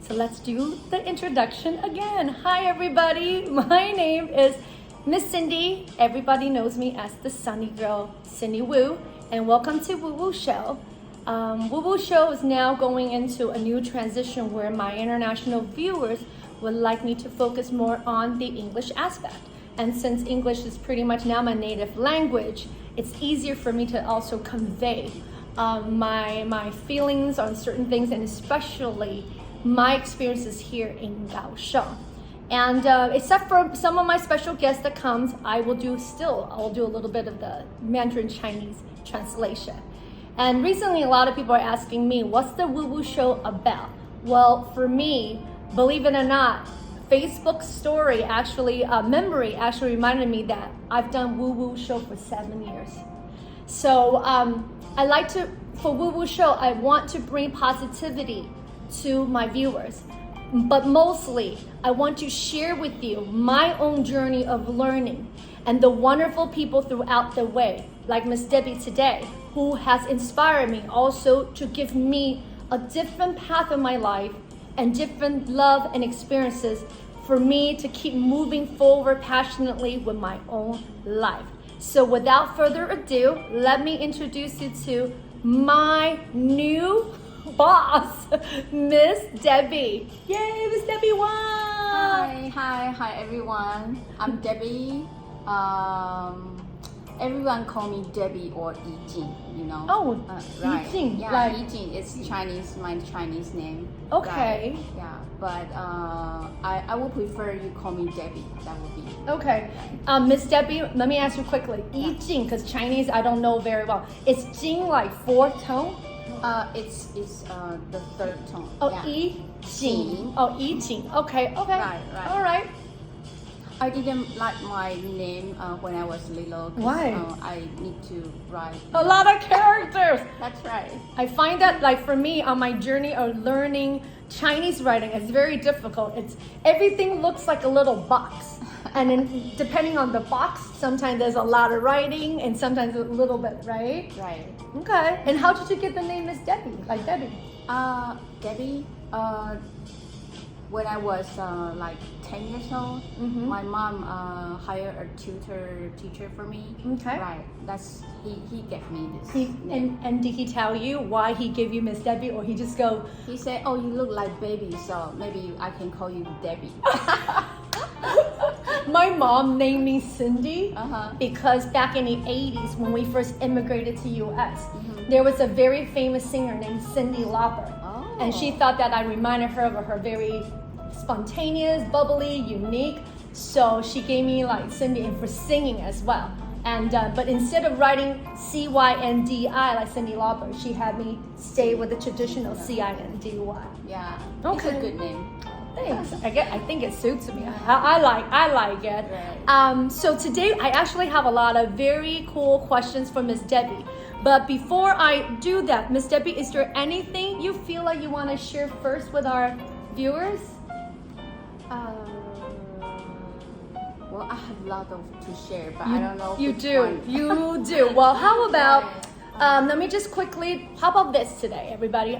So let's do the introduction again. Hi everybody, my name is Miss Cindy. Everybody knows me as the Sunny Girl, Cindy Wu, and welcome to WuWu Show. WuWu Show is now going into a new transition where my international viewers would like me to focus more on the English aspect. And since English is pretty much now my native language, it's easier for me to also convey my feelings on certain things, and especially my experiences here in Kaohsiung. And except for some of my special guests that comes, I'll do a little bit of the Mandarin Chinese translation. And recently, a lot of people are asking me, what's the WuWu Show about? Well, for me, believe it or not, Facebook story memory actually reminded me that I've done WuWu Show for 7 years. So for WuWu Show, I want to bring positivity to my viewers. But mostly, I want to share with you my own journey of learning and the wonderful people throughout the way, like Miss Debbie today, who has inspired me also to give me a different path in my life and different love and experiences for me to keep moving forward passionately with my own life. So without further ado, let me introduce you to my new boss, Miss Debbie. Yay, Miss Debbie Wang! Hi everyone. I'm Debbie. Everyone call me Debbie or Yijing, you know. Oh, right. Yijing. Yeah, like, Yijing is Chinese, my Chinese name. Okay. Right. Yeah, but I would prefer you call me Debbie. That would be. Okay. Miss Debbie, let me ask you quickly. Yijing, because Chinese I don't know very well. Is Jing like fourth tone? It's the third tone. Oh, yeah. Yijing. Oh, Yijing. Okay. Right. All right. I didn't like my name when I was little. Why? I need to write A lot of characters. That's right. I find that, like, for me on my journey of learning Chinese writing, it's very difficult. Everything looks like a little box, and then depending on the box, sometimes there's a lot of writing and sometimes a little bit, right? Right. Okay. And how did you get the name Miss Debbie? Like Debbie? Debbie. When I was like 10 years old, my mom hired a teacher for me. Okay. Right. He gave me this name. And did he tell you why he gave you Miss Debbie, or he just go? He said, "Oh, you look like baby, so maybe I can call you Debbie." My mom named me Cindy because back in the 80s when we first immigrated to US, there was a very famous singer named Cyndi Lauper. And she thought that I reminded her of her very spontaneous, bubbly, unique. So she gave me like Cindy, and for singing as well. And but instead of writing Cyndi like Cyndi Lauper, she had me stay with the traditional Cindy. Yeah. Okay. It's a good name. Thanks. I think it suits me. I like it. Right. So today I actually have a lot of very cool questions for Miss Debbie. But before I do that, Miss Debbie, is there anything you feel like you want to share first with our viewers? Well, I have a lot to share, but I don't know. You do. Well, how about? Let me just quickly. How about this today, everybody?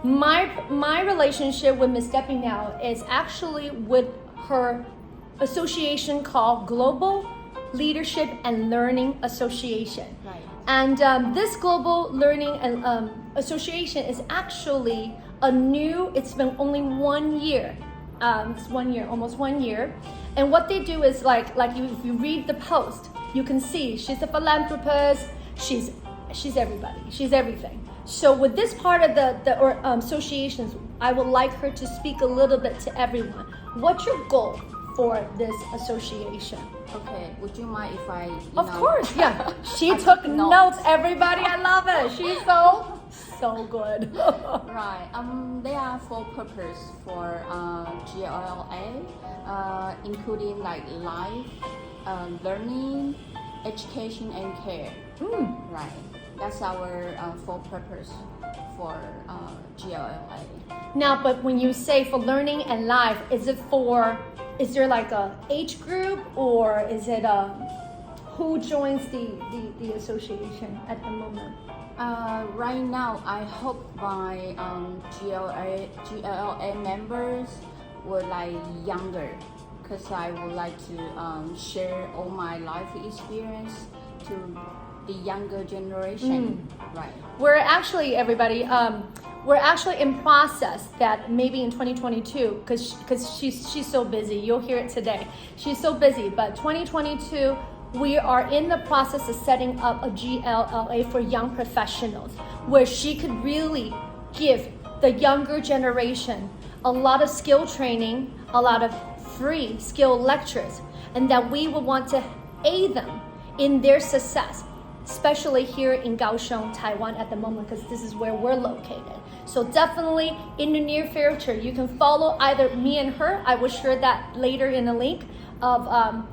My relationship with Miss Debbie now is actually with her association called Global Leadership and Learning Association. Right. And this Global Learning and Association is actually it's been only 1 year. It's 1 year, almost 1 year. And what they do is if you read the post, you can see she's a philanthropist, she's everybody, she's everything. So with this part of the associations, I would like her to speak a little bit to everyone. What's your goal for this association? Okay, would you mind if I? Of course, yeah. She took notes, everybody. I love it. She's so good. Right. There are 4 purposes for GLA, including like life, learning, education, and care. Right. That's our 4 purpose for GLA. Now, but when you say for learning and life, is there like a age group, or is it who joins the association at the moment? Right now, I hope my GLA members were like younger, because I would like to share all my life experience to the younger generation. Right. We're actually, everybody, we're actually in process that maybe in 2022, because she's so busy. You'll hear it today. She's so busy, but 2022. We are in the process of setting up a GLA for young professionals, where she could really give the younger generation a lot of skill training, a lot of free skill lectures, and that we will want to aid them in their success, especially here in Kaohsiung, Taiwan at the moment, because this is where we're located. So definitely in the near future, you can follow either me and her. I will share that later in a link of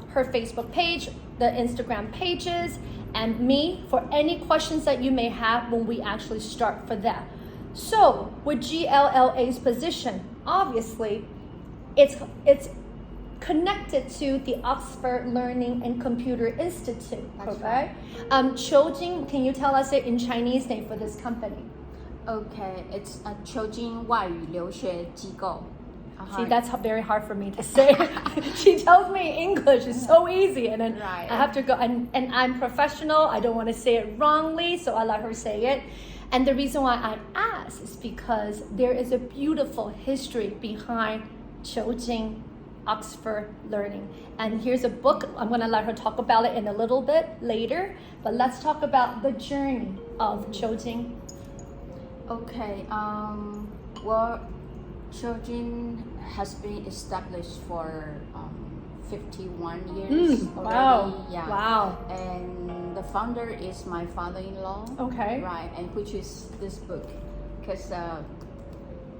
her Facebook page, the Instagram pages, and me for any questions that you may have when we actually start for that. So with GLLA's position, obviously, it's connected to the Oxford Learning and Computer Institute. That's okay? Right. Choujing, can you tell us the in Chinese name for this company? Okay, it's 求精外语留学机构. See, that's very hard for me to say. She tells me English is so easy, and then right. I have to go, and I'm professional. I don't want to say it wrongly, so I let her say it. And the reason why I ask is because there is a beautiful history behind Choujing Oxford Learning. And here's a book. I'm going to let her talk about it in a little bit later, but let's talk about the journey of Choujing. Okay, well, Choujing has been established for 51 years already. Wow. Yeah. Wow. And the founder is my father-in-law. Okay. Right, and which is this book. Because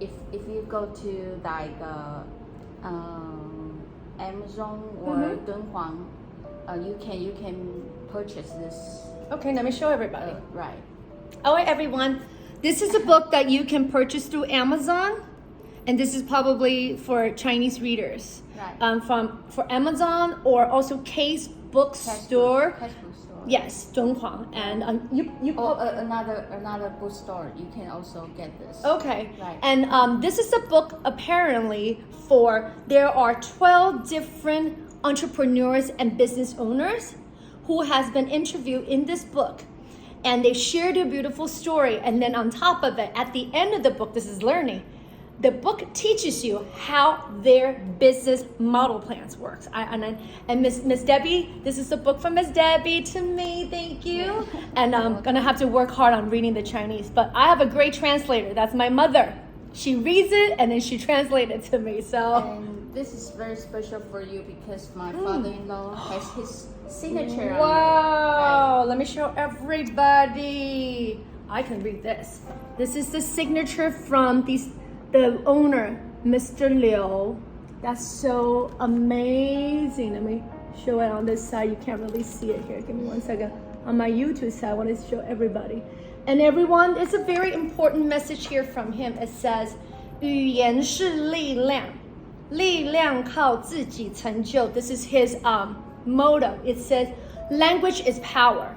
if you go to like Amazon or Dunhuang, you can purchase this. Okay, let me show everybody. Right. All right, everyone. This is a book that you can purchase through Amazon. And this is probably for Chinese readers, right. For Amazon or also Case Bookstore. Case Bookstore. Yes, Dunhuang. And another bookstore, you can also get this. Okay. Right. And this is a book apparently there are 12 different entrepreneurs and business owners who has been interviewed in this book. And they share their beautiful story. And then on top of it, at the end of the book, this is learning. The book teaches you how their business model plans works. And Miss Debbie, this is a book from Miss Debbie to me. Thank you. And I'm gonna have to work hard on reading the Chinese, but I have a great translator. That's my mother. She reads it and then she translates it to me. So. And this is very special for you because my father-in-law has his signature. Wow! On it. Right. Let me show everybody. I can read this. This is the signature from the owner, Mr. Liu. That's so amazing. Let me show it on this side. You can't really see it here. Give me 1 second. On my YouTube side, I want to show everybody. And everyone, it's a very important message here from him. It says, 语言是力量，力量靠自己成就. This is his motto. It says, language is power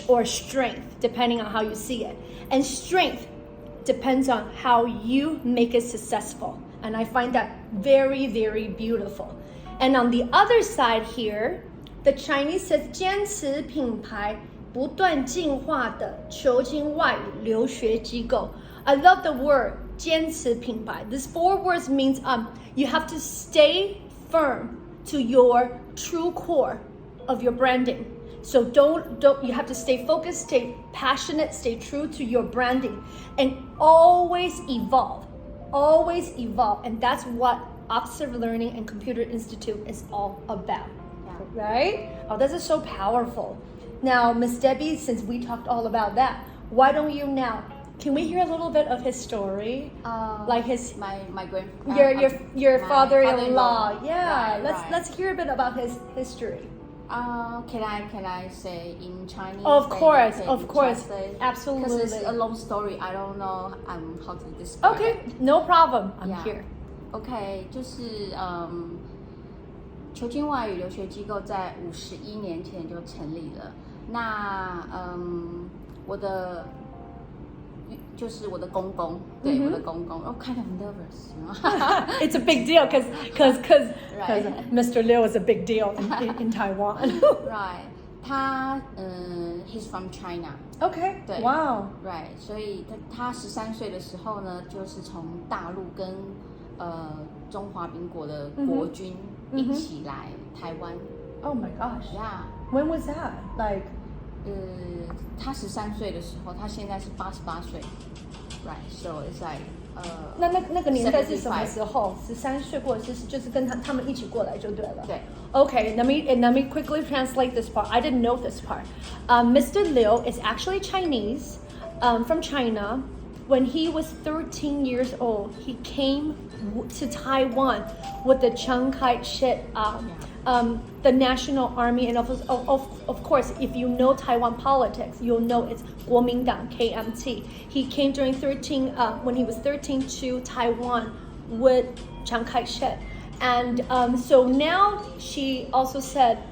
or strength, depending on how you see it. And strength depends on how you make it successful. And I find that very, very beautiful. And on the other side here, the Chinese says 坚持品牌不断进化的求精外语留学机构. I love the word 坚持品牌. This 4 words means you have to stay firm to your true core of your branding. So don't you have to stay focused, stay passionate, stay true to your branding, and always evolve. Always evolve. And that's what Oxford Learning and Computer Institute is all about. Yeah. Right? Oh, this is so powerful. Now, Miss Debbie, since we talked all about that, why don't you now, can we hear a little bit of his story? Like his my grandfather. Your father-in-law. Yeah. Right, let's hear a bit about his history. Can I say in Chinese? Of course, translate? Absolutely. Because it's a long story. I don't know how to describe. Okay, no problem. I'm here. Okay, 就是求精外语留学机构在51年前就成立了。那我的就是我的公公，对，我的公公，kind of nervous， It's a big deal because Mr. Liu is a big deal in Taiwan. Right. 他he's from China. Okay. 对 Wow. Right. 所以他13岁的时候呢，就是从大陆跟中华民国的国军一起来台湾。Oh my gosh. Yeah. When was that? Like. 他13岁的时候，他现在是88岁。Right. So it's like. 那个年代是什么时候？13岁或者是就是跟他们一起过来就对了。对。Okay, let me quickly translate this part. I didn't know this part. Mr. Liu is actually Chinese, from China. When he was 13 years old, he came to Taiwan with the Chiang Kai-shek, the National Army, and of course, if you know Taiwan politics, you'll know it's 国民党 KMT. He came when he was 13 to Taiwan with Chiang Kai-shek. And so now she also said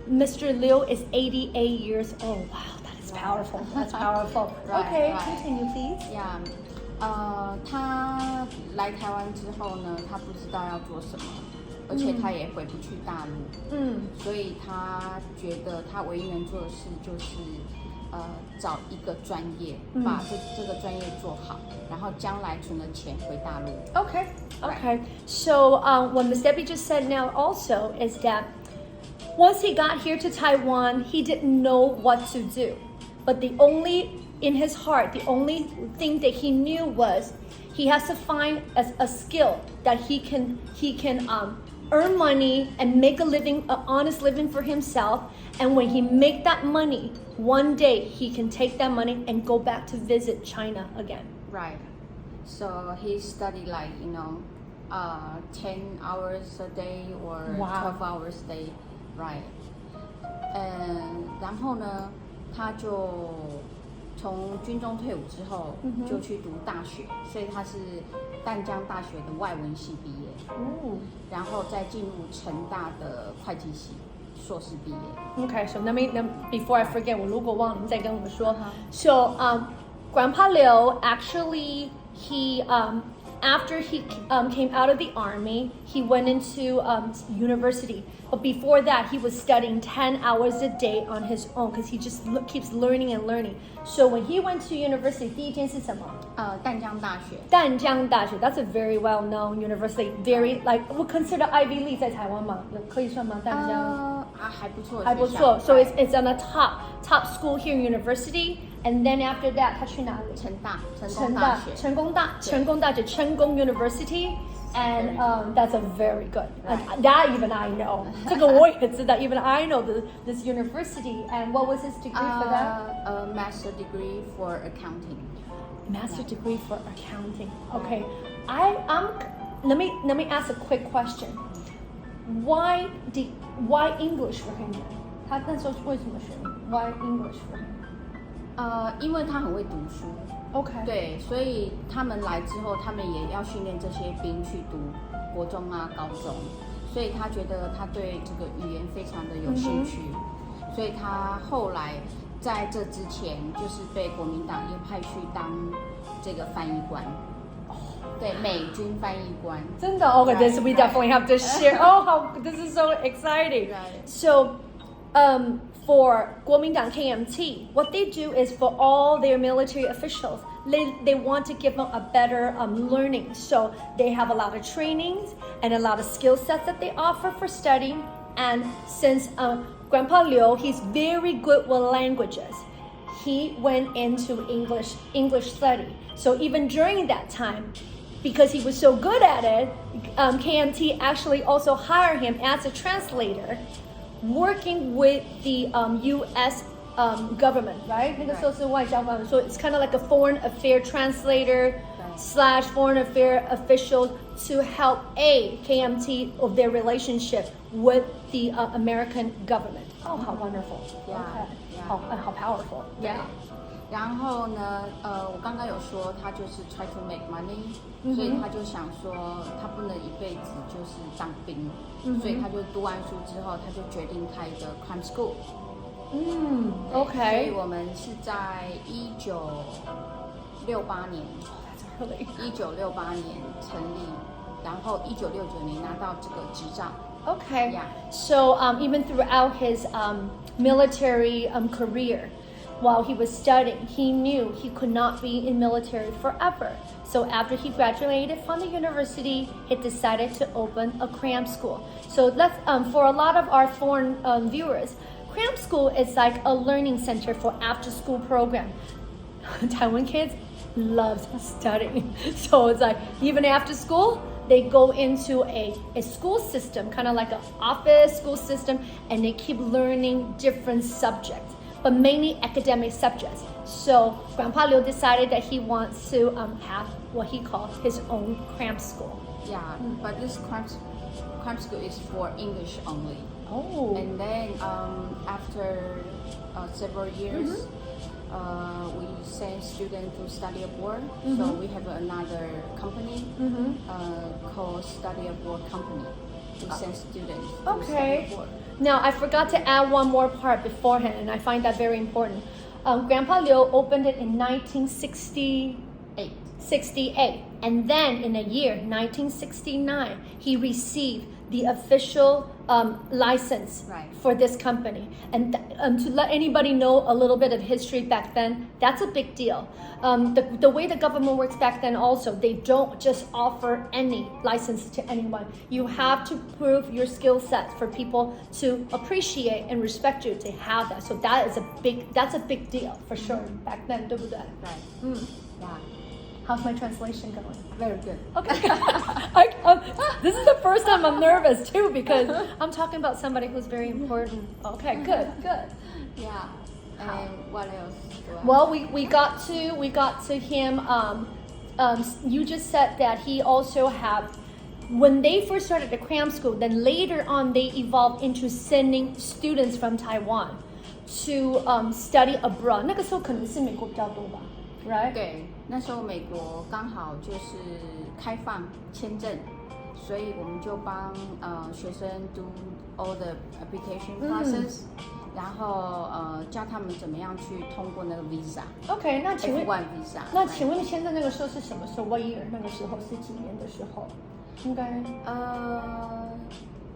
Mr. Liu is 88 years old. Wow, that is powerful. That's powerful. Right, Okay, right. continue, please. Yeah. 他来台湾之后呢，他不知道要做什么，而且他也回不去大陆。所以他觉得他唯一能做的事就是找一个专业，把这个专业做好，然后将来存了钱回大陆。Okay. Okay. So what Miss Debbie just said now also is that once he got here to Taiwan, he didn't know what to do. But in his heart, the only thing that he knew was he has to find a skill that he can earn money and make an honest living for himself. And when he make that money, one day he can take that money and go back to visit China again. Right. So he studied 10 hours a day or 12 hours a day. Right. 然后呢，他就从军中退伍之后，就去读大学，所以他是淡江大学的外文系毕业，然后再进入成大的会计系硕士毕业。Okay, so before I forget, 我如果忘了，你再跟我们说。So, Grandpa Liu actually after he came out of the army, he went into university. But before that, he was studying 10 hours a day on his own because he just keeps learning and learning. So when he went to university, 第一间是什么？淡江大学。淡江大学 That's a very well-known university. Very we consider Ivy League 在台湾吗？可以算吗？淡江？还不错。还不错。So it's on a top school here in university. And then after that, 他去哪里？成功大学 Chengkong University. And that's a very good. That even I know. 这个我也知道 Even I know this university. And what was his degree for that? A master degree for accounting. Master degree for accounting. Okay. Let me ask a quick question. Why English for him? 他那时候为什么选 Why English for him? 因为他很会读书。OK。对，所以他们来之后，他们也要训练这些兵去读国中啊、高中，所以他觉得他对这个语言非常的有兴趣，所以他后来在这之前就是被国民党又派去当这个翻译官。对，美军翻译官。真的 OK， this we definitely have to share. Oh, this is so exciting. Right. So, for 国民党 KMT, what they do is for all their military officials, they want to give them a better learning. So they have a lot of trainings and a lot of skill sets that they offer for studying. And since Grandpa Liu, he's very good with languages, he went into English study. So even during that time, because he was so good at it, KMT actually also hired him as a translator, working with the U.S. Government, right? 那个时候是外交官， so it's kind of like a foreign affair translator / foreign affair official to help aid KMT of their relationship with the American government. Oh, how wonderful! Yeah, okay. How powerful! Yeah. 然后呢，我刚刚有说他就是 try to make money，所以他就想说他不能一辈子就是当兵，所以他就读完书之后，他就决定开一个 crime school。OK。所以我们是在68年，Really? 1968年成立，然后1969年拿到这个执照。Okay. Yeah. So even throughout his military career, while he was studying, he knew he could not be in military forever. So after he graduated from the university, he decided to open a cram school. So let's for a lot of our foreign viewers, cram school is like a learning center for after-school program. Taiwan kids love studying, so it's like even after school, they go into a school system, kind of like an office school system, and they keep learning different subjects, but mainly academic subjects. So Grandpa Liu decided that he wants to have what he calls his own cram school. Yeah, but this cram school is for English only. Oh. And then after several years, we send students to study abroad. So we have another company called Study Abroad Company. We send students to study abroad. Now I forgot to add one more part beforehand, and I find that very important. Grandpa Liu opened it in 1968, and then in the year 1969, he received the official license for this company. And to let anybody know a little bit of history back then, that's a big deal. The way the government works back then also, they don't just offer any license to anyone. You have to prove your skill set for people to appreciate and respect you to have that. So that's a big deal for sure back then, 对不对? Right. Yeah. How's my translation going? Very good. Okay. This is the first time I'm nervous too, because I'm talking about somebody who's very important. Okay, good. Yeah. And what else? Well, we got to him. You just said that he also had, when they first started the cram school, then later on they evolved into sending students from Taiwan to study abroad. 那个时候可能是美国比较多吧 ，right? 对，那时候美国刚好就是开放签证，所以我们就帮学生 do all the application process，然后教他们怎么样去通过那个 visa。OK， 那请问 F1 visa。那请问签证那个时候是什么时候 ？What year？ 那个时候是几年的时候？应该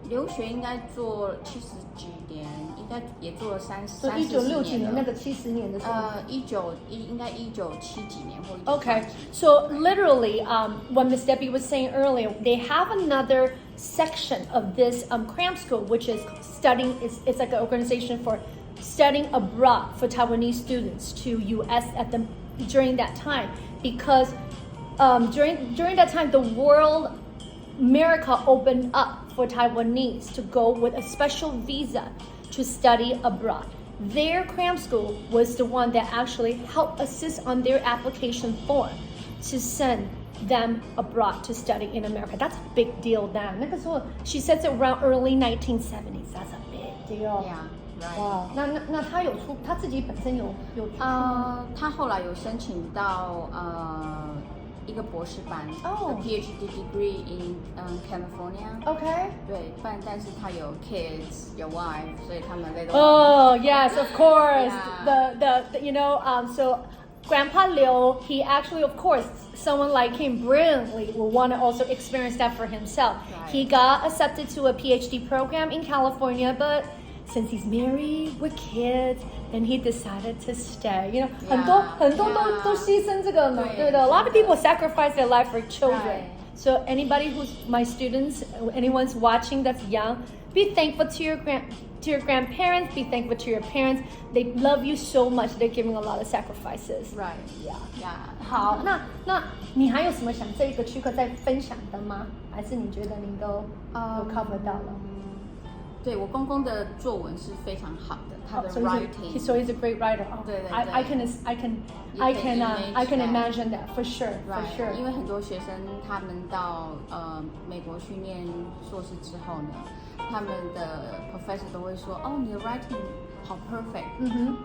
留学应该做70几年，应该也做了30几1960年年那个70年的时候。应该1970几年或者。Okay, so literally, what Miss Debbie was saying earlier, they have another section of this cram school, which is studying. It's like an organization for studying abroad for Taiwanese students to U.S. during that time, because during that time the world. America opened up for Taiwanese to go with a special visa to study abroad. Their cram school was the one that actually helped assist on their application form to send them abroad to study in America. That's a big deal then. She says it around early 1970s. That's a big deal. Yeah, right. Wow. 那他自己本身有他后来有申请到一个博士班 PhD degree in California。Okay. 对，但是他有 kids， 有 wife， 所以他们they don't. Oh yes, of course. Yeah. So Grandpa Liu, he actually, of course, someone like him brilliantly will want to also experience that for himself. Right. He got accepted to a PhD program in California, but since he's married with kids, and he decided to stay. You know, 很多都牺牲这个嘛，对的。A lot of people sacrifice their life for children. Right. So anybody who's my students, anyone's watching that's young, be thankful to your grandparents. Be thankful to your parents. They love you so much. They're giving a lot of sacrifices. Right. Yeah. 好，那你还有什么想这个区块再分享的吗？还是你觉得你都cover 到了？对，我公公的作文是非常好的，他的 writing. So he's a great writer. 对。I can imagine that for sure. Right. For sure. 因为很多学生他们到美国去念硕士之后呢，他们的 professor 都会说，哦，你的 writing 好 perfect。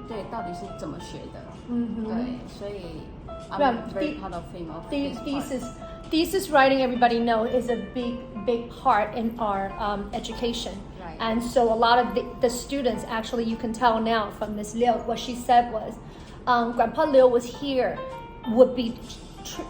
对，到底是怎么学的？对，所以 I'm very proud of him of this part. Thesis writing, everybody knows, is a big part in our education. Right. And so a lot of the students, actually, you can tell now from Ms. Liu, what she said was, Grandpa Liu was here would be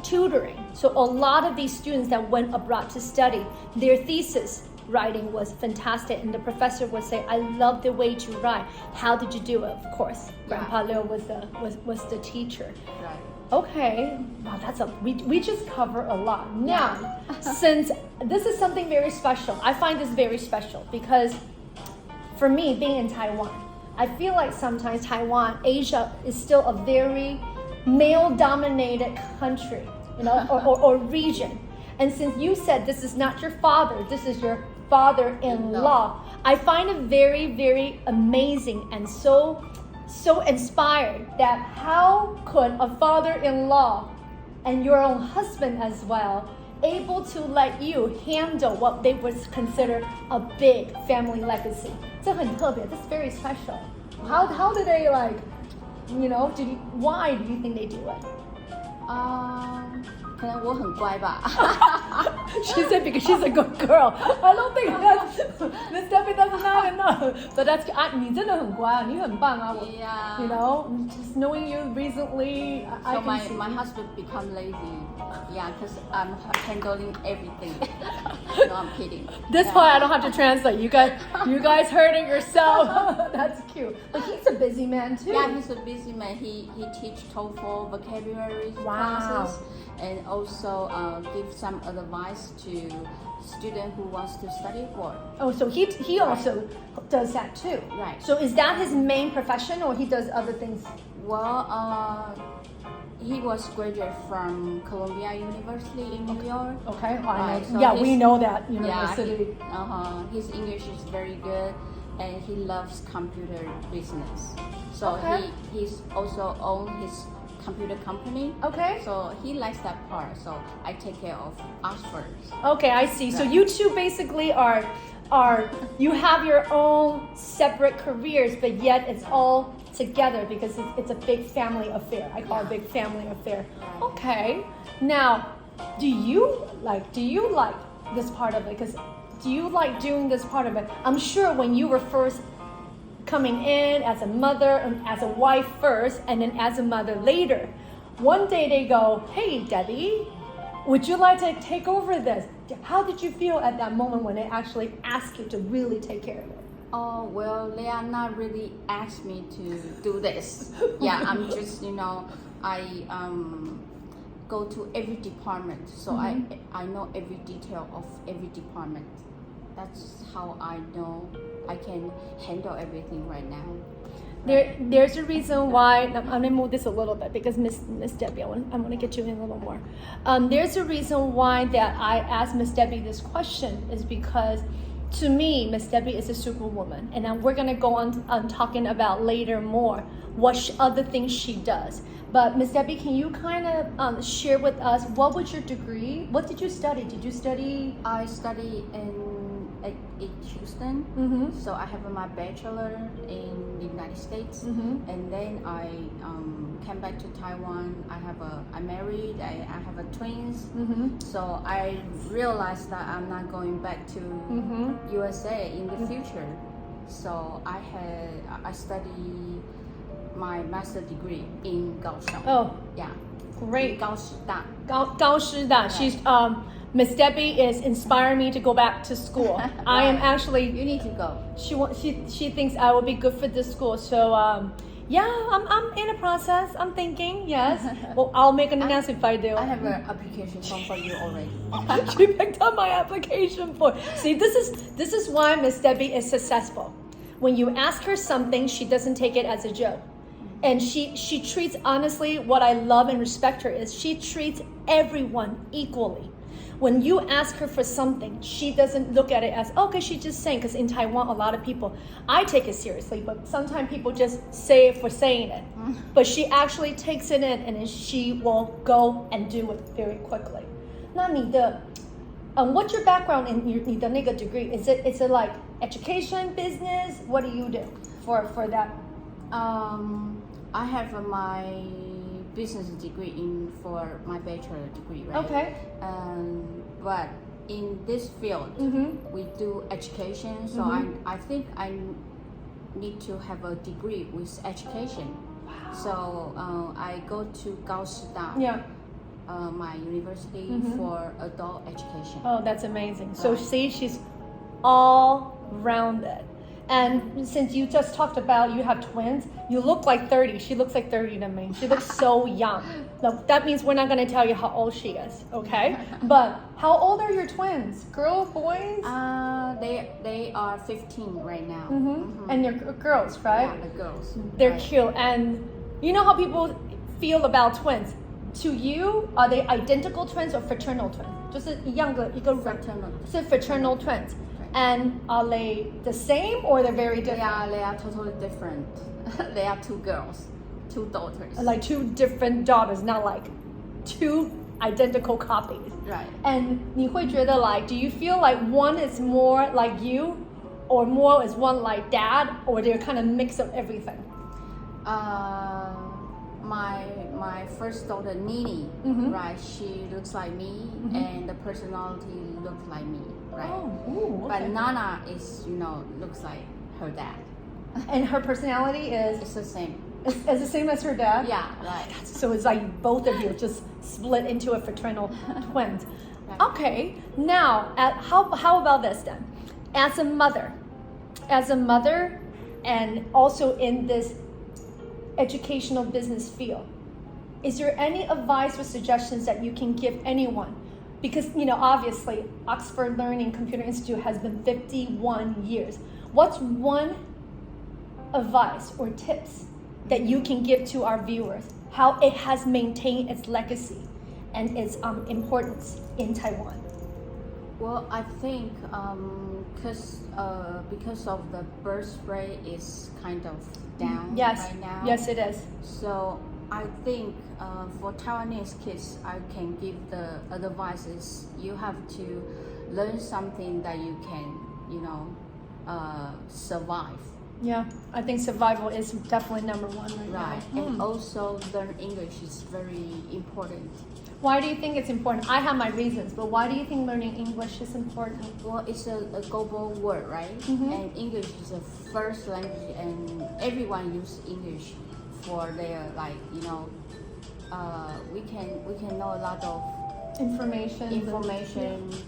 tutoring. So a lot of these students that went abroad to study, their thesis writing was fantastic, and the professor would say, I love the way you write. How did you do it? Of course, Grandpa Leo was the teacher. Right. Okay, wow, we just cover a lot. Now, since this is something very special, I find this very special because for me, being in Taiwan, I feel like sometimes Taiwan, Asia is still a very male-dominated country, or region. And since you said this is not your father, this is your father-in-law, I find it very, very amazing and so inspired that how could a father-in-law and your own husband as well able to let you handle what they would consider a big family legacy? 这很特别, this is very special. How do they why do you think they do it? 可能我很乖吧。She said because she's a good girl. I don't think Miss Debbie doesn't not enough. But that's 你真的很乖啊，你很棒啊。Yeah. Just knowing you recently, so my husband become lazy. Yeah, because I'm handling everything. No, I'm kidding. This part I don't have to translate. You guys heard it yourself. That's cute. But he's a busy man too. Yeah, he's a busy man. He teach TOEFL vocabulary classes. And also give some advice to student who wants to study abroad. Oh, so he also does that too. Right. So is that his main profession, or he does other things? Well, he was graduate from Columbia University in New York. Okay. Right. So we know that university. Yeah, his English is very good, and he loves computer business. So he's also own his computer company. Okay. So he likes that part. So I take care of us first. Okay, I see. So you two basically are you have your own separate careers, but yet it's all together because it's a big family affair. I call it a big family affair. Okay. Now, do you like this part of it? Because do you like doing this part of it? I'm sure when you were first coming in as a mother and as a wife first and then as a mother later, one day they go, hey Debbie, would you like to take over this? How did you feel at that moment when they actually asked you to really take care of it? Oh, well, they are not really asked me to do this. Yeah, I'm just, I go to every department, so I know every detail of every department. That's how I know I can handle everything right now. There's a reason why. I'm gonna move this a little bit because Miss Debbie, I want to get you in a little more. There's a reason why that I asked Miss Debbie this question is because to me, Miss Debbie is a superwoman, and then we're gonna go on talking about later more what other things she does. But Miss Debbie, can you kind of share with us what was your degree? What did you study? Did you study? I studied in Houston. So I have my bachelor in the United States, and then I came back to Taiwan. I married. I have a twins. So I realized that I'm not going back to USA in the future. So I studied my master degree in Kaohsiung. Oh, yeah, great. 高师大. She's Miss Debbie is inspiring me to go back to school. Right. I am actually. You need to go. She thinks I will be good for this school. So I'm in a process. I'm thinking. Yes. Well, I'll make an announcement if I do. I have an application form for you already. She picked up my application form. See, this is why Miss Debbie is successful. When you ask her something, she doesn't take it as a joke. And she treats, honestly, what I love and respect her is she treats everyone equally. When you ask her for something, she doesn't look at it as, okay, she's just saying, because in Taiwan, a lot of people, I take it seriously, but sometimes people just say it for saying it. But she actually takes it in, and then she will go and do it very quickly. 那你的, what's your background in 你的那个 degree? Is it like education, business? What do you do for that? I have my business degree for my bachelor degree, right? Okay. But in this field, we do education. So I think I need to have a degree with education. Wow. So I go to 高师大 Yeah. My university for adult education. Oh, that's amazing. So see, she's all rounded. And since you just talked about you have twins, you look like 30. She looks like 30 to me. She looks so young. No, that means we're not going to tell you how old she is, okay? But how old are your twins? Girl, boys? They are 15 right now. And you're girls, right? Yeah, the girls. They're right. cute. And you know how people feel about twins? To you, are they identical twins or fraternal twins? 就是一样的一个 Fraternal. 是 fraternal twins. And are they the same or they're very different? They are totally different. They are two girls, two daughters. Like two different daughters, not like two identical copies. Right. And 你会觉得 like, do you feel like one is more like you or more is one like dad or they're kind of mix of everything? My first daughter Nini, right? She looks like me, and the personality looks like me, right? Oh, ooh, okay. But Nana is, looks like her dad. And her personality is It's the same. is the same as her dad? Yeah, right. So it's like both of you just split into a fraternal twins. Right. Okay, now how about this then? As a mother, and also in this educational business field, is there any advice or suggestions that you can give anyone? Because obviously Oxford Learning Computer Institute has been 51 years. What's one advice or tips that you can give to our viewers, how it has maintained its legacy and its importance in Taiwan? Well, I think because of the birth rate is kind of down right now. Yes, it is. So I think for Taiwanese kids, I can give the advice is you have to learn something that you can, survive. Yeah, I think survival is definitely number one Right. now. And also learn English is very important. Why do you think it's important? I have my reasons, but why do you think learning English is important? Well, it's a global word, right? And English is the first language, and everyone uses English for their we can know a lot of information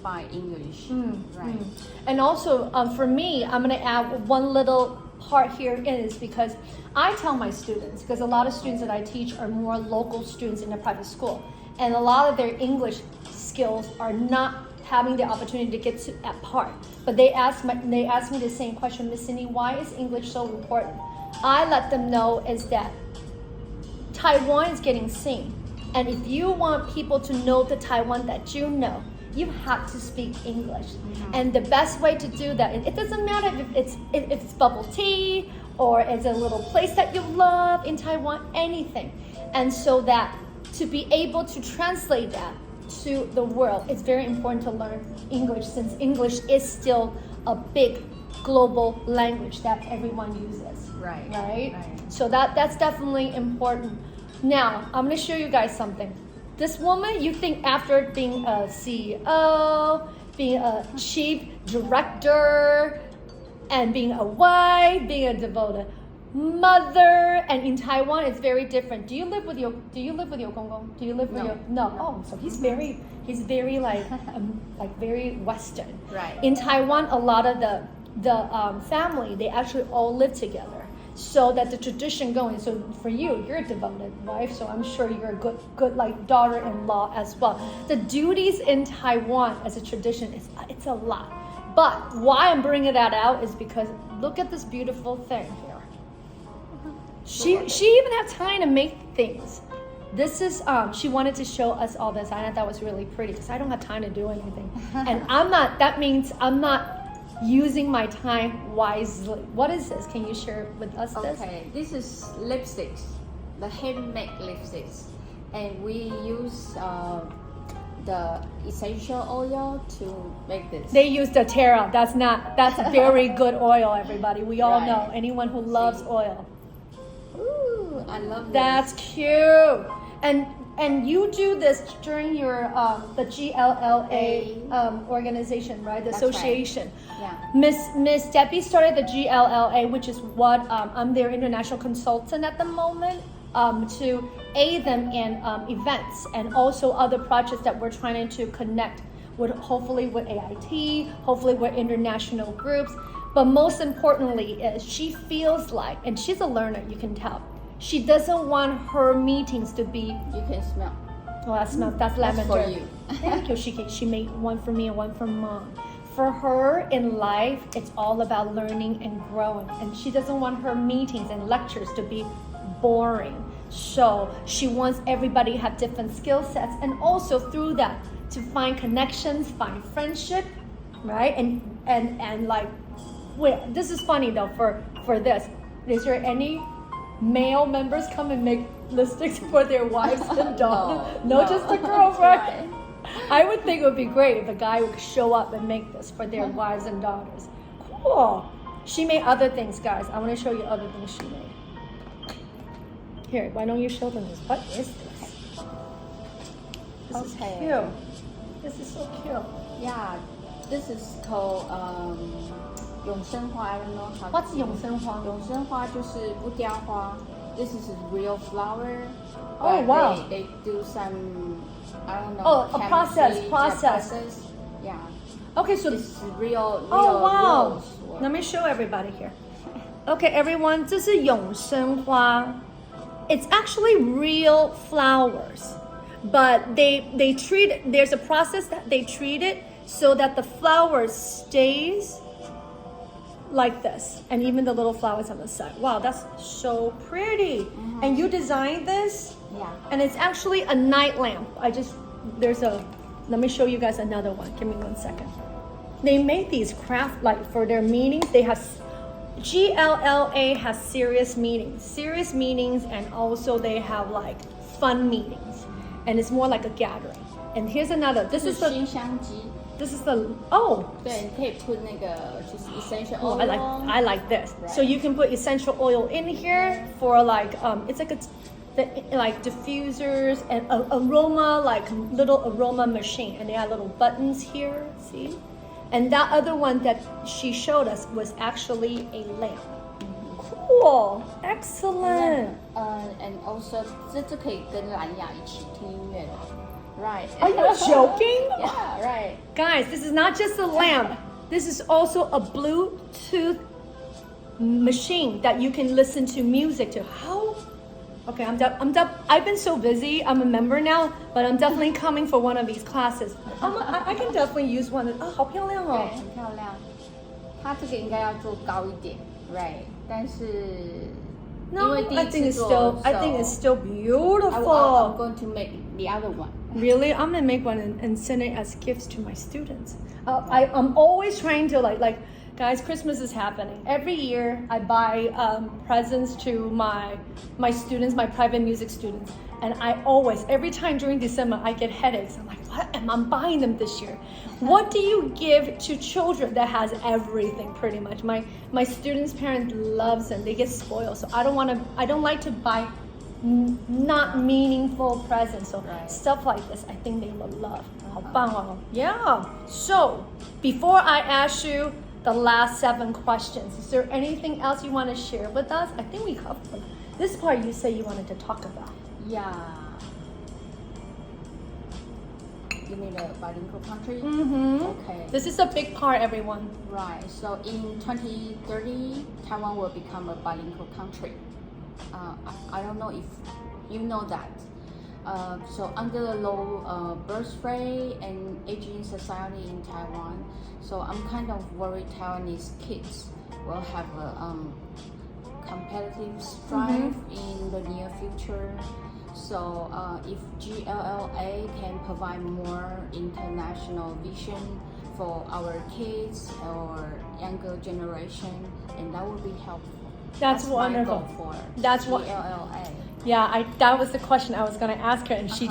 by English, right? And also for me, I'm going to add one little part here is because I tell my students, because a lot of students that I teach are more local students in a private school, and a lot of their English skills are not having the opportunity to get to at par. But they ask me the same question, Miss Cindy, why is English so important? I let them know is that Taiwan is getting seen. And if you want people to know the Taiwan that you know, you have to speak English. And the best way to do that, it doesn't matter if it's bubble tea or it's a little place that you love in Taiwan, anything. And so that to be able to translate that to the world, it's very important to learn English, since English is still a big global language that everyone uses. Right? So that's definitely important. Now, I'm going to show you guys something. This woman, you think after being a CEO, being a chief director, and being a wife, being a devoted mother, and in Taiwan it's very different. Do you live with your gongong? Do you live with your Oh, so he's very like very Western. Right. In Taiwan, a lot of the family, they actually all live together, so that the tradition going. So for you, you're a devoted wife, so I'm sure you're a good like daughter-in-law as well. The duties in Taiwan as a tradition it's a lot. But why I'm bringing that out is because look at this beautiful thing here. She even had time to make things. This is she wanted to show us all this. I thought that was really pretty because I don't have time to do anything, and that means I'm not using my time wisely. What is this? Can you share with us this? Okay, this is lipsticks, the handmade lipsticks, and we use the essential oil to make this. They use the Terra. That's very good oil, everybody. We all Right. know. Anyone who loves oil. Ooh, I love this. That's cute. And you do this during your the GLLA organization, right? The That's association. right. Yeah. Miss Debbie started the GLLA, which is what I'm their international consultant at the moment. to aid them in events and also other projects that we're trying to connect with, hopefully with AIT, hopefully with international groups. But most importantly is she feels like, and she's a learner, you can tell, she doesn't want her meetings to be... You can smell. Oh, that smells, that's lavender. That's for you. Thank you. She made one for me and one for mom. For her in life, it's all about learning and growing. And she doesn't want her meetings and lectures to be boring. So she wants everybody to have different skill sets, and also through that to find connections, find friendship, right? And like, wait, this is funny though for this. Is there any male members come and make listings for their wives and daughters? No, just the girlfriend. I would think it would be great if a guy would show up and make this for their wives and daughters. Cool. She made other things, guys. I want to show you other things she made. Here, why don't you show them this? What is this? This is cute. This is so cute. Yeah, this is called 永生花. I don't know how. What's 永生花? 永生花就是不雕花. This is a real flower. Oh wow. They do some, I don't know. Oh, a process. Yeah. Okay, so this is real. Oh wow. Rose. Let me show everybody here. Okay, everyone, 这是永生花. It's actually real flowers, but they treat it, there's a process that they treat it so that the flower stays like this, and even the little flowers on the side. Wow, that's so pretty. Mm-hmm. And you designed this? Yeah. And it's actually a night lamp. Let me show you guys another one. Give me 1 second. They made these craft, like for their meetings, they have, GLLA has serious meetings, and also they have like fun meetings. And it's more like a gathering. And here's another, this is the, 熏香机. This is the, oh. 对，你可以 put 那个就是 essential oil. Oh, I like this. Right. So you can put essential oil in here for like, it's like like diffusers and aroma, like little aroma machine. And they have little buttons here, see? And that other one that she showed us was actually a lamp. Cool, excellent. And also 这可以跟蓝牙一起听音乐的. Right. Are you joking? Yeah, right. Guys, this is not just a lamp. This is also a Bluetooth machine that you can listen to music to. How? Okay, I've been so busy. I'm a member now, but I'm definitely coming for one of these classes. I can definitely use one. 好漂亮哦。对，很漂亮。它这个应该要做高一点 right? 但是 No, 因为第一次做 I think it's still beautiful. I'm going to make the other one. Really? I'm gonna make one and send it as gifts to my students. I'm always trying to like, guys, Christmas is happening. Every year I buy presents to my students, my private music students. And I always, every time during December, I get headaches. I'm like, what am I buying them this year? What do you give to children that has everything pretty much? My students' parents loves them. They get spoiled. So I don't like to buy not meaningful presents. So stuff like this, I think they will love. 好棒哦. Yeah. So before I ask you the last 7 questions, is there anything else you want to share with us? I think we covered this part you say you wanted to talk about. Yeah. You mean the bilingual country? Mm-hmm. Okay. This is a big part, everyone. Right. So in 2030, Taiwan will become a bilingual country. I don't know if you know that. So under the low birth rate and aging society in Taiwan, so I'm kind of worried Taiwanese kids will have a competitive strife in the near future. So if GLLA can provide more international vision for our kids or younger generation, and that would be helpful. That's wonderful. My goal for That's what. GLLA. Yeah, that was the question I was going to ask her, and she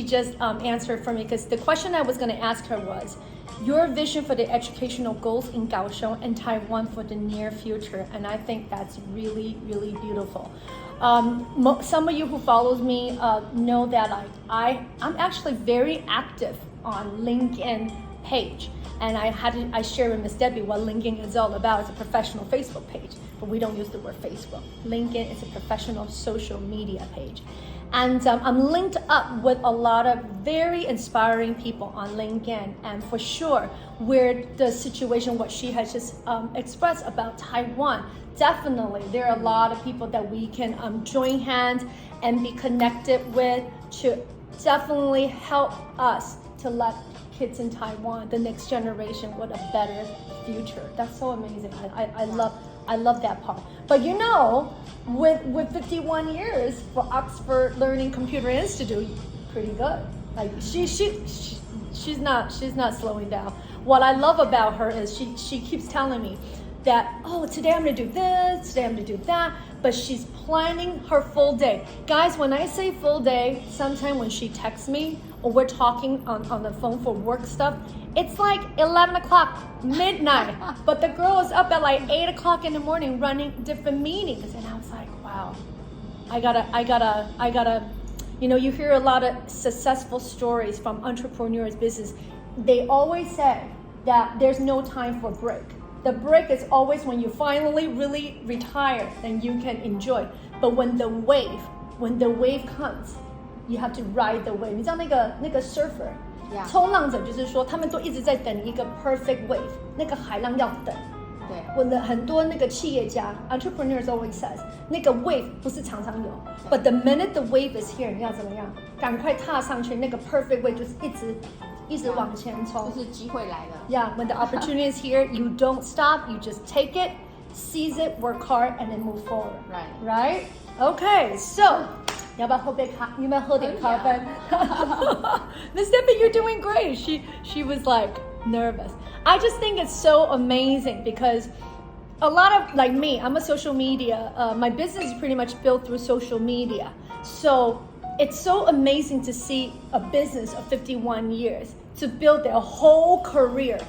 just answered for me, because the question I was going to ask her was your vision for the educational goals in Kaohsiung and Taiwan for the near future, and I think that's really, really beautiful. Some of you who follows me know that I'm actually very active on LinkedIn page, And I share with Miss Debbie what LinkedIn is all about. It's a professional Facebook page, but we don't use the word Facebook. LinkedIn is a professional social media page. And I'm linked up with a lot of very inspiring people on LinkedIn. And for sure, where the situation, what she has just expressed about Taiwan, definitely there are a lot of people that we can join hands and be connected with to definitely help us to let kids in Taiwan, the next generation, with a better future. That's so amazing. I love that part. But you know, with 51 years for Oxford Learning Computer Institute, pretty good. Like she's not slowing down. What I love about her is she keeps telling me that, oh, today I'm gonna do this, today I'm gonna do that, but she's planning her full day. Guys, when I say full day, sometimes when she texts me or we're talking on the phone for work stuff, it's like 11 o'clock, midnight, but the girl is up at like 8 o'clock in the morning running different meetings. And I was like, wow, I gotta, you know, you hear a lot of successful stories from entrepreneurs, business. They always say that there's no time for break. The break is always when you finally really retire, then you can enjoy. But when the wave comes, you have to ride the wave. 你知道那个 surfer， 冲浪者就是说，他们都一直在等一个 perfect wave， 那个海浪要等。对，我的很多那个企业家 entrepreneurs always says， 那个 wave 不是常常有 ，but the minute the wave is here， 你要怎么样？赶快踏上去，那个 perfect wave 就是一直往前冲，就是机会来了。Yeah, when the opportunity is here, you don't stop. You just take it, seize it, work hard, and then move forward. Right? Okay, so 你要不要喝点咖啡？ Miss Debbie, you're doing great. She was like nervous. I just think it's so amazing because a lot of, like me, I'm a social media. My business is pretty much built through social media. So it's so amazing to see a business of 51 years to build their whole career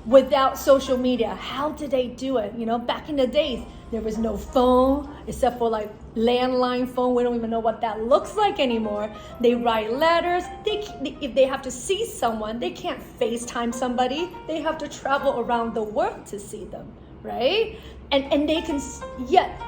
without social media. How did they do it? You know, back in the days, there was no phone except for like landline phone. We don't even know what that looks like anymore. They write letters. If they have to see someone, they can't FaceTime somebody. They have to travel around the world to see them, right? And they can, yet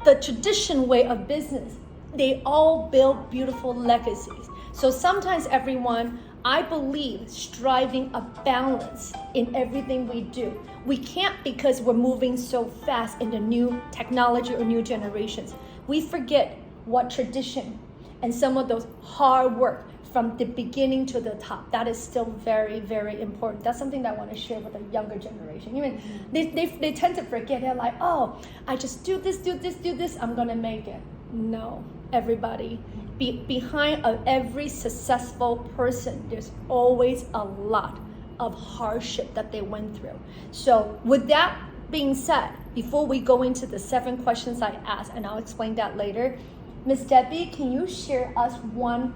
the traditional way of business, they all build beautiful legacies. So sometimes everyone, I believe, striving a balance in everything we do. We can't, because we're moving so fast in the new technology or new generations. We forget what tradition and some of those hard work from the beginning to the top. That is still very, very important. That's something that I want to share with the younger generation. Even they tend to forget. They're like, oh, I just do this, I'm gonna make it. No, everybody. Behind every successful person, there's always a lot of hardship that they went through. So with that being said, before we go into the 7 questions I asked, and I'll explain that later, Miss Debbie, can you share us one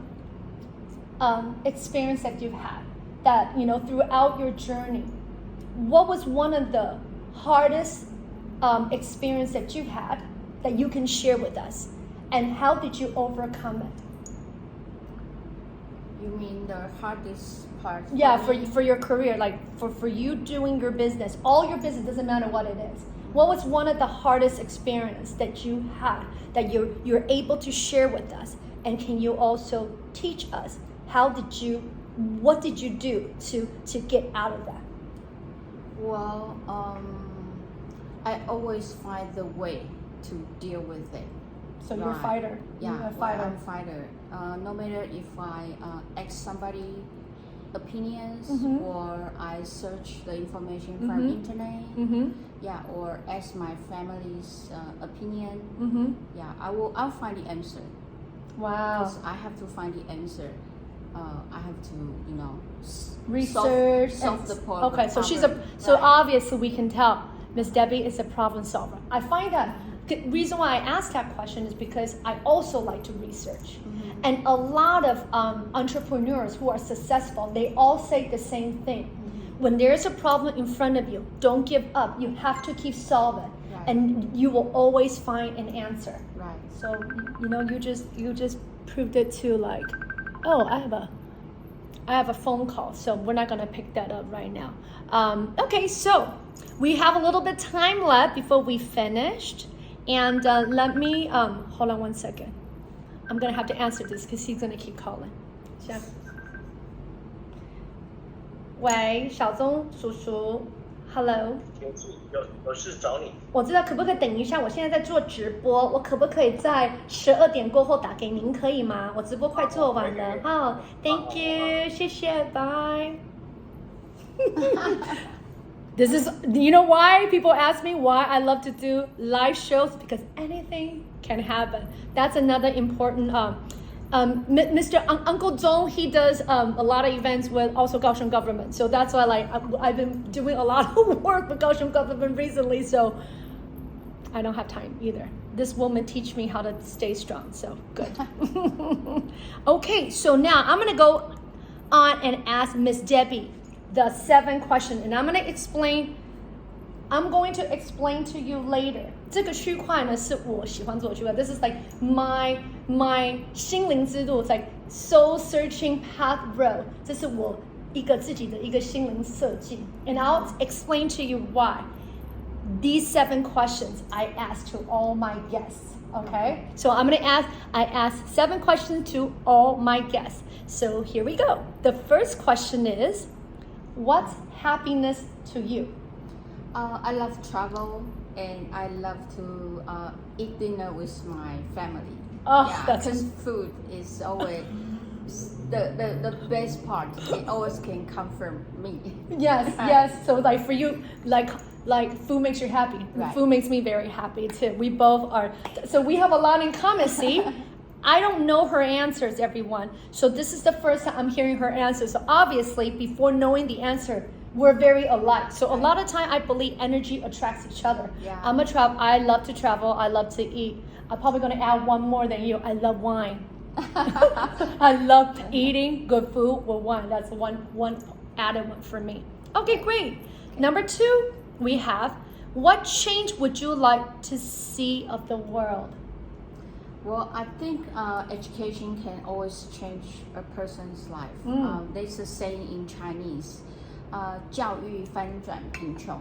experience that you've had that, you know, throughout your journey? What was one of the hardest experience that you've had that you can share with us? And how did you overcome it? You mean the hardest part? Yeah, for your career, like for you doing your business, all your business, doesn't matter what it is. What was one of the hardest experience that you had that you're able to share with us? And can you also teach us what did you do to get out of that? Well, I always find the way to deal with it. So you're a fighter. Yeah, you're a fighter. I'm a fighter. No matter if I ask somebody opinions or I search the information from internet, yeah, or ask my family's opinion, yeah, I'll find the answer. Wow. Because I have to find the answer. I have to, you know, research, solve the problem. Okay, so obviously we can tell Miss Debbie is a problem solver. I find that the reason why I asked that question is because I also like to research. And a lot of entrepreneurs who are successful, they all say the same thing. When there's a problem in front of you, don't give up. You have to keep solving, and you will always find an answer. Right. So you know, you just proved it to like, oh, I have a phone call, so we're not going to pick that up right now. Okay, so we have a little bit time left before we finished. And let me, hold on one second. I'm going to have to answer this because he's going to keep calling. 喂，小钟叔叔 ，Hello。有事找你。我知道，可不可以等一下？我现在在做直播，我可不可以在12点过后打给您？可以吗？我直播快做完了。好 ，Thank you， 谢谢 ，Bye。This is, you know why people ask me why I love to do live shows? Because anything can happen. That's another important. Mr. Uncle Zong, he does a lot of events with also Kaohsiung government. So that's why I've been doing a lot of work with Kaohsiung government recently. So I don't have time either. This woman teach me how to stay strong. So good. Okay, so now I'm going to go on and ask Miss Debbie the 7 questions, and I'm going to explain to you later. 这个区块呢是我喜欢做的区块。This is like my 心灵之路， it's like soul searching path road. 这是我一个自己的一个心灵设计。And I'll explain to you why. These 7 questions I ask to all my guests. Okay? So I ask 7 questions to all my guests. So here we go. The first question is, what's happiness to you? I love travel and I love to eat dinner with my family. Oh, yeah, that's because food is always the best part. It always can comfort me. Yes, yes. So like for you, like food makes you happy. Right. Food makes me very happy too. We both are. So we have a lot in common. See, I don't know her answers, everyone. So this is the first time I'm hearing her answers. So obviously, before knowing the answer, we're very alike. So a lot of time, I believe energy attracts each other. Yeah. I love to travel. I love to eat. I'm probably going to add one more than you. I love wine. I love eating good food with wine. That's one added one for me. Okay, great. Number 2, we have, what change would you like to see of the world? Well, I think education can always change a person's life. There's a saying in Chinese, 教育翻转贫穷.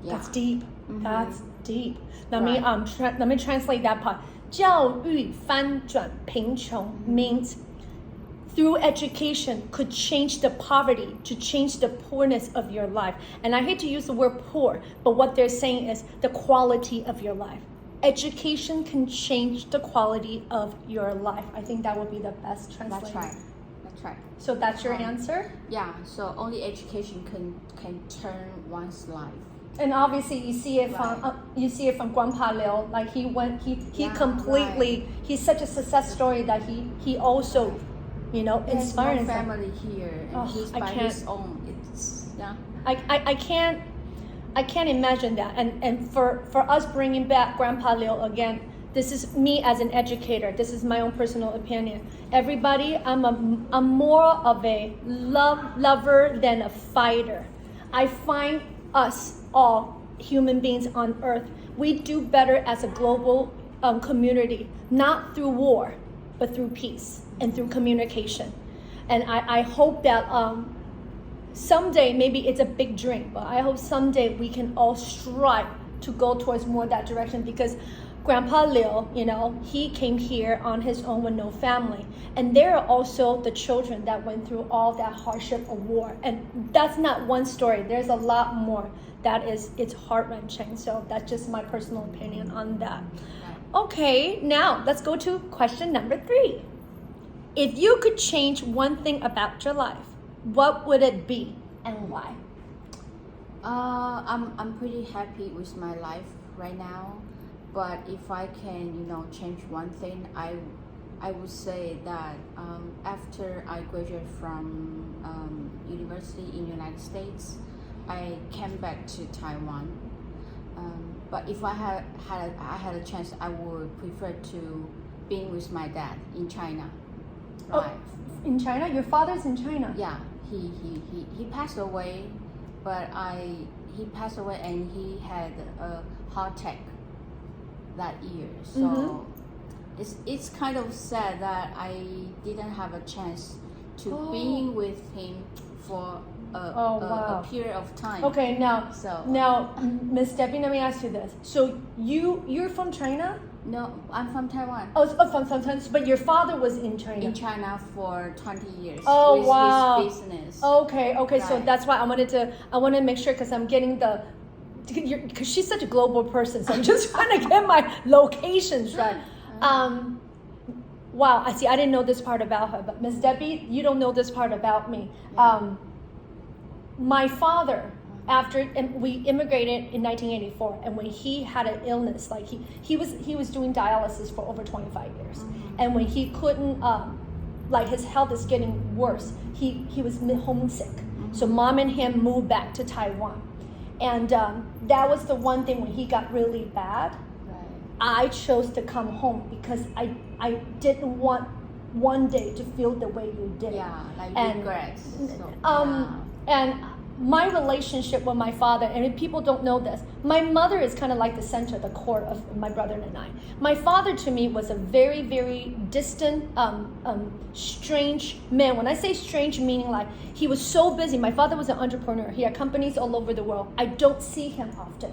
That's deep. That's deep. Let Right. me translate that part. 教育翻转贫穷 means through education could change the poverty, to change the poorness of your life. And I hate to use the word poor, but what they're saying is the quality of your life. Education can change the quality of your life. I think that would be the best translation. That's right. So that's your answer? Yeah, so only education can turn one's life. And obviously you see it from Grandpa Liu. Like he completely, right. He's such a success story that he also, inspired his family here, and he's by his own. It's I can't imagine that. And for us bringing back Grandpa Liu again, this is me as an educator. This is my own personal opinion. Everybody, I'm more of a lover than a fighter. I find us all human beings on earth, we do better as a global community, not through war, but through peace and through communication. And I hope that someday, maybe it's a big dream, but I hope someday we can all strive to go towards more that direction, because Grandpa Liu, he came here on his own with no family. And there are also the children that went through all that hardship of war. And that's not one story. There's a lot more it's heart-wrenching. So that's just my personal opinion on that. Okay, now let's go to question number 3. If you could change one thing about your life, what would it be and why? I'm pretty happy with my life right now. But if I can, change one thing, I would say that after I graduated from university in the United States, I came back to Taiwan. But if I had a chance, I would prefer to be with my dad in China. Right. Oh, in China? Your father's in China? Yeah, he passed away, but he passed away and he had a heart attack that year. So it's kind of sad that I didn't have a chance to being with him for a period of time. Okay, now, Miss Debbie, let me ask you this. So you're from China? No, I'm from Taiwan. Oh, from Taiwan, but your father was in China. In China for 20 years. Oh, with wow. his business. Okay, right. So that's why I want to make sure, because I'm getting because she's such a global person, so I'm just trying to get my locations right. Wow, I see. I didn't know this part about her, but Miss Debbie, you don't know this part about me. Yeah. My father, and we immigrated in 1984, and when he had an illness, like he was doing dialysis for over 25 years, and when he couldn't, like his health is getting worse, he was homesick. So mom and him moved back to Taiwan, and that was the one thing when he got really bad. I chose to come home because I didn't want one day to feel the way you did. Yeah, like regrets. And my relationship with my father, and people don't know this, my mother is kind of like the center, the core of my brother and I. My father to me was a very, very distant, strange man. When I say strange, meaning like he was so busy. My father was an entrepreneur. He had companies all over the world. I don't see him often.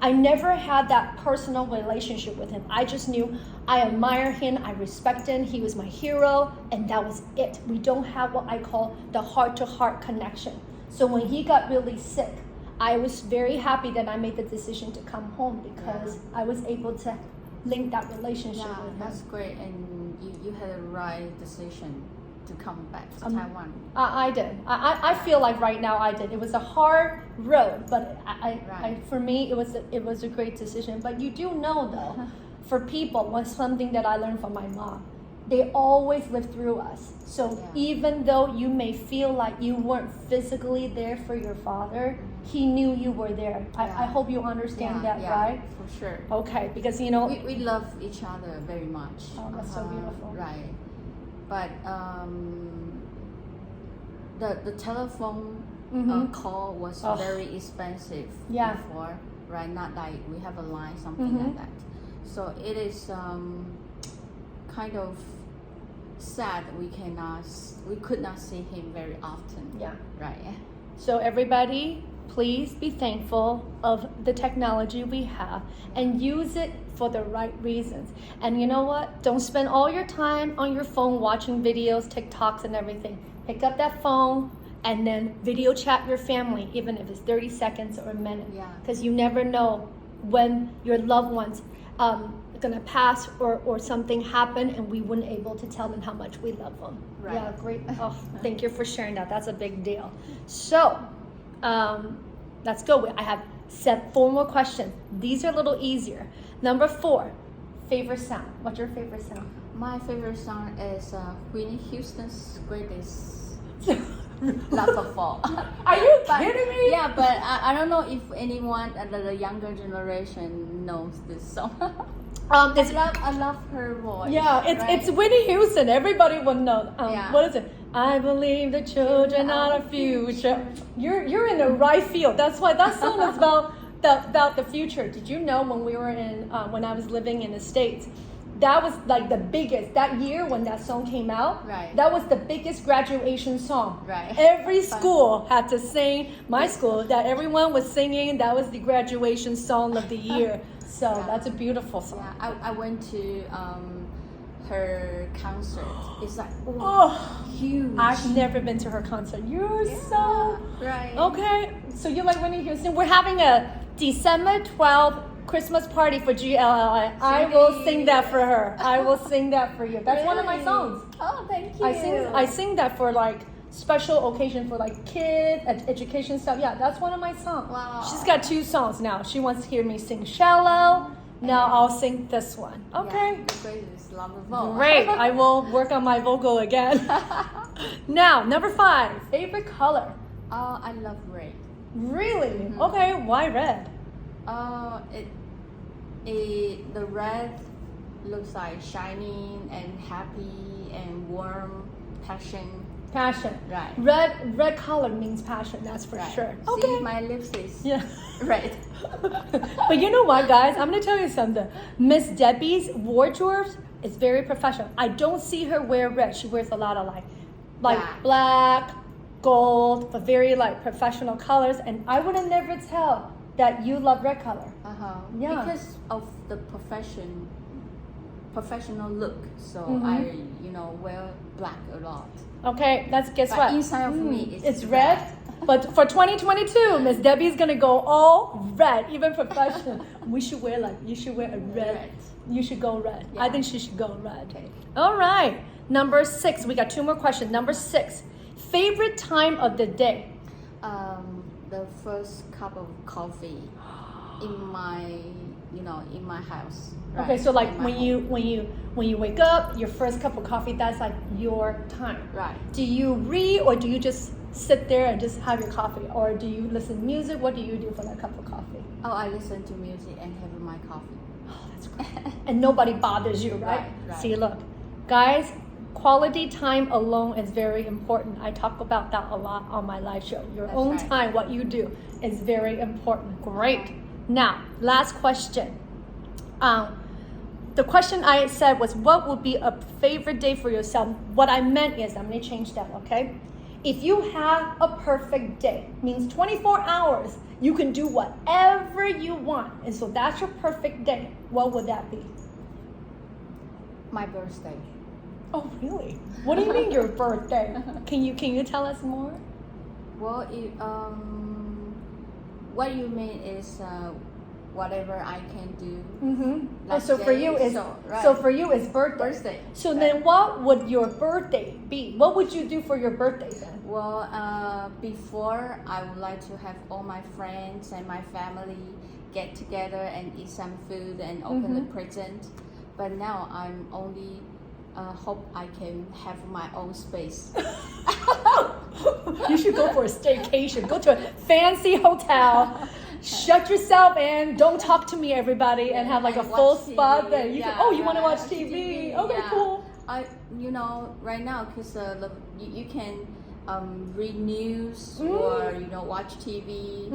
I never had that personal relationship with him. I just knew I admire him, I respect him, he was my hero, and that was it. We don't have what I call the heart-to-heart connection. So when he got really sick, I was very happy that I made the decision to come home because I was able to link that relationship with him. That's great, and you had a right decision to come back to Taiwan. I did. I feel like right now I did. It was a hard road, but for me it was a great decision. But you do know though, for people, was something that I learned from my mom. They always live through us. So even though you may feel like you weren't physically there for your father, he knew you were there. I hope you understand that, right? For sure. Okay, because you know we love each other very much. Oh, that's so beautiful. Right. But the telephone call was very expensive before, right? Not like we have a line, something like that. So it is kind of sad we could not see him very often. Yeah. Right. So everybody, please be thankful of the technology we have and use it for the right reasons. And you know what? Don't spend all your time on your phone watching videos, TikToks and everything. Pick up that phone and then video chat your family, even if it's 30 seconds or a minute. Yeah. Because you never know when your loved ones gonna pass or something happen and we weren't able to tell them how much we love them. Right. Yeah, great. Oh, thank you for sharing that. That's a big deal. So let's go. I have 4 more questions. These are a little easier. Number 4, favorite sound. What's your favorite sound? My favorite sound is Whitney Houston's Greatest Love of All. Are you kidding me? Yeah, but I don't know if anyone the younger generation knows this song. I love her voice. Yeah, it's Whitney Houston. Everybody would know. What is it? I believe the children are our future. You're in the right field. That's why that song is about the future. Did you know when I was living in the States, that was like the biggest, that year when that song came out, that was the biggest graduation song. Every school had to sing, my school, that everyone was singing, that was the graduation song of the year. So that's a beautiful song. Yeah, I went to her concert. It's like huge. I've never been to her concert. You're so right. Okay. So you like Whitney Houston? We're having a December 12th Christmas party for GLLI. I will sing that for her. I will sing that for you. That's one of my songs. Oh, thank you. I sing that for like special occasion for like kids, education stuff. Yeah, that's one of my songs. Wow. She's got 2 songs now. She wants to hear me sing Shallow. Now I'll sing this one. Okay. The Greatest Love of All. Great. I will work on my vocal again. Now, number 5, favorite color. I love red. Really? Okay. Why red? The red looks like shining and happy and warm, passion. Right. Red color means passion. That's for sure. Okay. See, my lips is red. But you know what, guys? I'm gonna tell you something. Miss Debbie's wardrobe is very professional. I don't see her wear red. She wears a lot of like black, gold, but very like professional colors. And I would have never tell that you love red color. Yeah. Because of the professional look. So I, wear black a lot. Okay, guess but what? Inside of me, it's red. But for 2022, Miss Debbie's gonna go all red, even professional. You should wear a red. You should go red. Yeah. I think she should go red. Okay. All right. Number 6. We got 2 more questions. Number 6. Favorite time of the day? The first cup of coffee in my house. Right? Okay, so like when you wake up, your first cup of coffee, that's like your time. Right. Do you read or do you just sit there and just have your coffee, or do you listen to music? What do you do for that cup of coffee? Oh, I listen to music and have my coffee. Oh, that's great. And nobody bothers you, right? Right. See, look, guys, quality time alone is very important. I talk about that a lot on my live show. Your That's own right. time, what you do, is very important. Great. Now, last question. The question I said was, what would be a favorite day for yourself? What I meant is, I'm going to change that, okay? If you have a perfect day, means 24 hours, you can do whatever you want. And so that's your perfect day. What would that be? My birthday. Oh, really? What do you mean your birthday? Can you tell us more? Well, what you mean is whatever I can do. Mm-hmm. That So for day, you is right. so for you is birthday. Birthday. So Right. then, what would your birthday be? What would you do for your birthday then? Well, before I would like to have all my friends and my family get together and eat some food and open the present. But now I'm only hope I can have my own space. You should go for a staycation. Go to a fancy hotel. Shut yourself in. Don't talk to me, everybody, and have like a And full watch spa TV. there. You Yeah, you want to watch watch TV? TV, Okay, yeah. cool. Right now, because you can read news or watch TV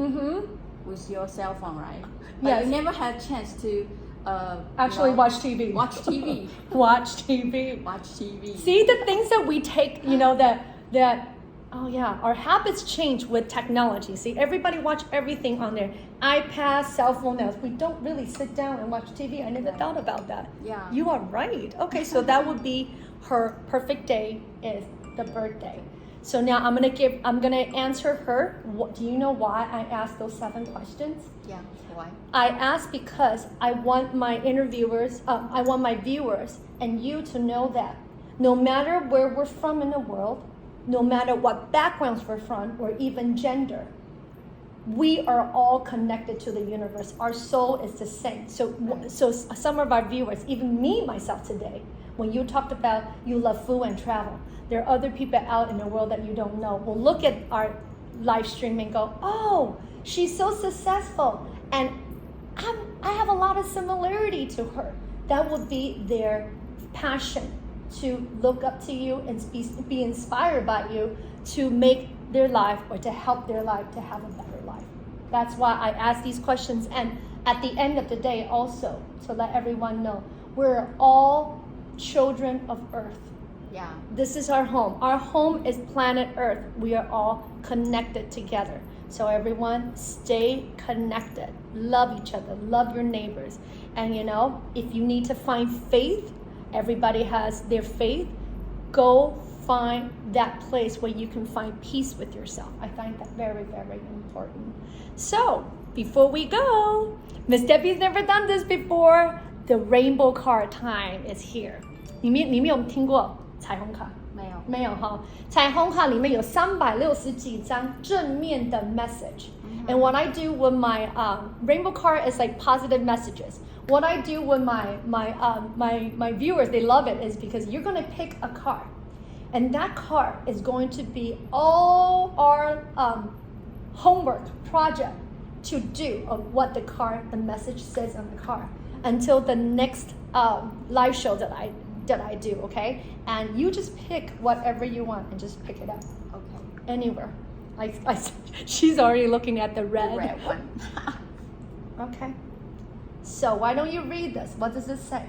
with your cell phone, right? But Yes. you never had a chance to Actually, watch TV. Watch TV. Watch TV. Watch TV. See the things that we take, that oh yeah, our habits change with technology. See, everybody watch everything on their iPad, cell phone now. We don't really sit down and watch TV. I never thought about that. Yeah. You are right. Okay, so that would be her perfect day is the birthday. So now I'm gonna answer her. Do you know why I asked those 7 questions? Yeah. Why? I asked because I want my I want my viewers and you to know that no matter where we're from in the world, no matter what backgrounds we're from or even gender, we are all connected to the universe. Our soul is the same. So some of our viewers, even me, myself today, when you talked about you love food and travel, there are other people out in the world that you don't know will look at our live stream and go, oh, she's so successful. And I have a lot of similarity to her. That would be their passion to look up to you and be inspired by you to make their life or to help their life to have a better life. That's why I ask these questions. And at the end of the day also, to let everyone know, we're all children of Earth. Yeah. This is our home. Our home is planet Earth. We are all connected together. So everyone, stay connected. Love each other. Love your neighbors. And if you need to find faith, everybody has their faith. Go find that place where you can find peace with yourself. I find that very, very important. So before we go, Miss Debbie's never done this before. The rainbow card time is here. 你们有听过彩虹卡？没有哈，彩虹卡里面有360几张正面的 message. And what I do with my rainbow card is like positive messages. What I do with my viewers, they love it, is because you're going to pick a card. And that card is going to be all our homework project to do of what the message says on the card until the next live show that I do, okay? And you just pick whatever you want and just pick it up. Okay. Anywhere. She's already looking at the red. The red one. Okay. So why don't you read this? What does it say?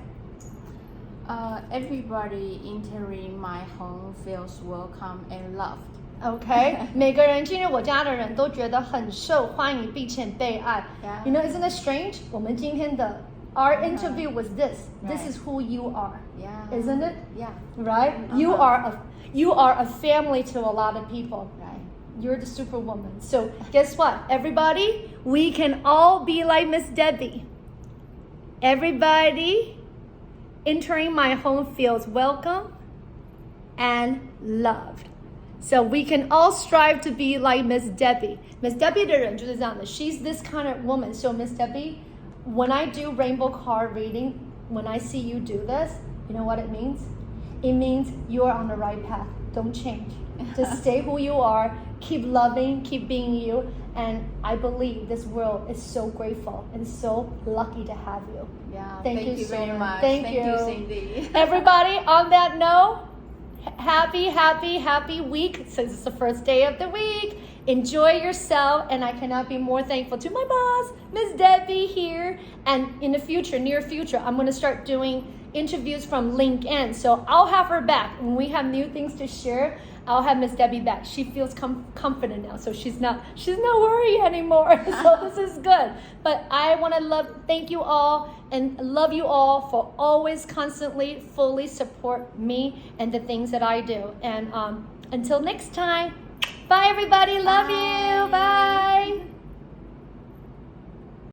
Everybody entering my home feels welcome and loved. OK， 每个人进入我家的人都觉得很受欢迎并且被爱。Yeah. You know, isn't it strange? 我们今天的 our interview was this. This is who you are. Yeah. Isn't it? Yeah. Right? You are a family to a lot of people. Right. You're the superwoman. So guess what? Everybody, we can all be like Miss Debbie. Everybody entering my home feels welcome and loved. So we can all strive to be like Miss Debbie. Miss Debbie 的人就是这样的. She's this kind of woman. So Miss Debbie, when I do rainbow card reading, when I see you do this, you know what it means? It means you're on the right path. Don't change. Just stay who you are. Keep loving, keep being you. And I believe this world is so grateful and so lucky to have you. Yeah. Thank you very so much. Thank you, you. Cindy. Everybody, on that note, happy week. Since it's the first day of the week. Enjoy yourself. And I cannot be more thankful to my boss, Miss Debbie here. And in the future, near future, I'm going to start doing interviews from LinkedIn. So I'll have her back. When we have new things to share, I'll have Miss Debbie back. She feels confident now, so she's not worried anymore. So this is good. But I want to thank you all and love you all for always constantly fully support me and the things that I do. And until next time, bye everybody. Love you. Bye.